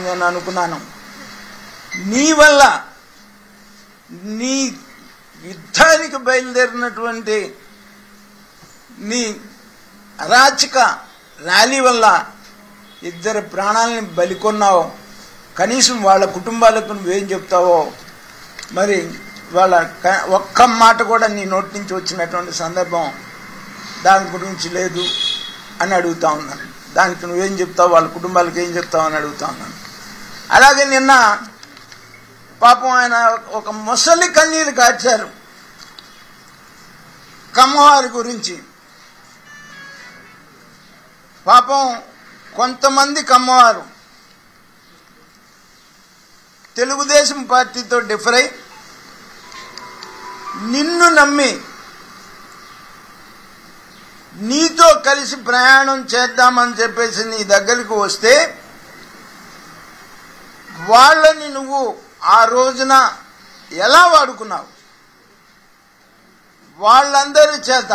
నేను అనుకున్నాను. నీ వల్ల నీ యుద్ధానికి బయలుదేరినటువంటి నీ అరాచక ర్యాలీ వల్ల 2 ప్రాణాలని బలికొన్నావు. కనీసం వాళ్ళ కుటుంబాలకు నువ్వేం చెప్తావో మరి వాళ్ళ ఒక్క మాట కూడా నీ నోటి నుంచి వచ్చినటువంటి సందర్భం దాని గురించి లేదు అని అడుగుతా ఉన్నాను. దానికి నువ్వేం చెప్తావు, వాళ్ళ కుటుంబాలకు ఏం చెప్తావు అని అడుగుతా ఉన్నాను. అలాగే నిన్న పాపం ఆయన ఒక ముసలి కన్నీరు కార్చారు కమ్మవారి గురించి. పాపం కొంతమంది కమ్మవారు తెలుగుదేశం పార్టీతో డిఫర్ అయి నిన్ను నమ్మి నీతో కలిసి ప్రయాణం చేద్దామని చెప్పేసి నీ దగ్గరికి వస్తే వాళ్ళని నువ్వు ఆ రోజున ఎలా వాడుకున్నావు? వాళ్ళందరి చేత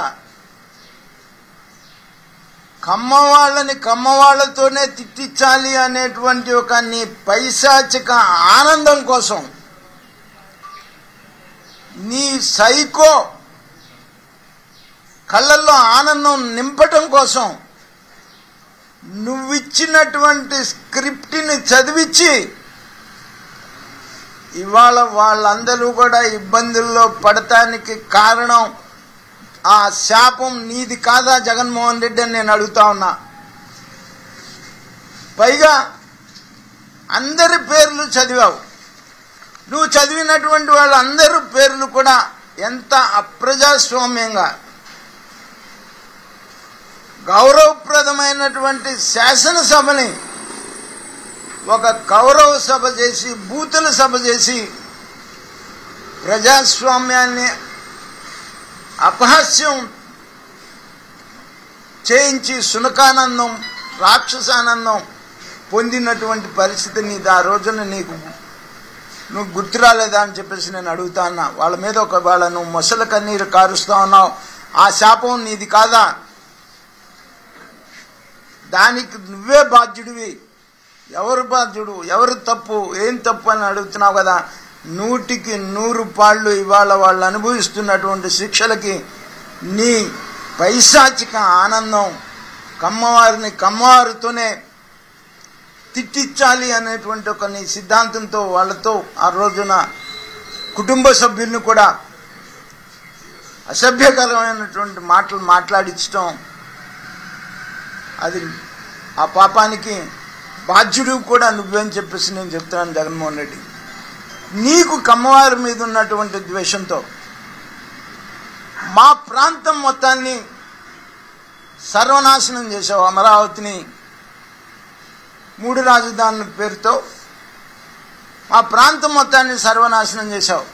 కమ్మవాళ్ళని కమ్మవాళ్లతోనే తిట్టించాలి అనేటువంటి ఒక నీ పైశాచిక ఆనందం కోసం, నీ సైకో కళ్ళల్లో ఆనందం నింపటం కోసం నువ్విచ్చినటువంటి స్క్రిప్ట్ని చదివించి ఇవాళ వాళ్ళందరూ కూడా ఇబ్బందుల్లో పడటానికి కారణం ఆ శాపం నీది కాదా జగన్మోహన్ రెడ్డి అని నేను అడుగుతా ఉన్నా. పైగా అందరి పేర్లు చదివావు. నువ్వు చదివినటువంటి వాళ్ళందరి పేర్లు కూడా ఎంత అప్రజాస్వామ్యంగా గౌరవప్రదమైనటువంటి శాసనసభని ఒక కౌరవ సభ చేసి, బూతుల సభ చేసి ప్రజాస్వామ్యాన్ని అపహాస్యం చేయించి సునకానందం, రాక్షసానందం పొందినటువంటి పరిస్థితి నీది. ఆ రోజున నువ్వు గుర్తు రాలేదా అని చెప్పేసి నేను అడుగుతా ఉన్నా. వాళ్ళ మీద వాళ్ళ నువ్వు మొసల కన్నీరు కారుస్తా ఉన్నావు. ఆ శాపం నీది కాదా? దానికి నువ్వే బాధ్యుడివి. ఎవరు బాధ్యుడు, ఎవరు తప్పు, ఏం తప్పు అని అడుగుతున్నావు కదా. 100కి 100 పాళ్ళు ఇవాళ వాళ్ళు అనుభవిస్తున్నటువంటి శిక్షలకి నీ పైశాచిక ఆనందం కమ్మవారిని కమ్మవారితోనే తిట్టించాలి అనేటువంటి ఒక నీ సిద్ధాంతంతో వాళ్ళతో ఆ రోజున కుటుంబ సభ్యుల్ని కూడా అసభ్యకరమైనటువంటి మాటలు మాట్లాడించడం, అది ఆ పాపానికి బాధ్యుడు కూడా నువ్వేం చెప్పేసి నేను చెప్తున్నాను. జగన్మోహన్ రెడ్డి, నీకు కమ్మవారి మీద ఉన్నటువంటి ద్వేషంతో మా ప్రాంతం మొత్తాన్ని సర్వనాశనం చేశావు. అమరావతిని 3 రాజధానుల పేరుతో మా ప్రాంతం మొత్తాన్ని సర్వనాశనం చేశావు.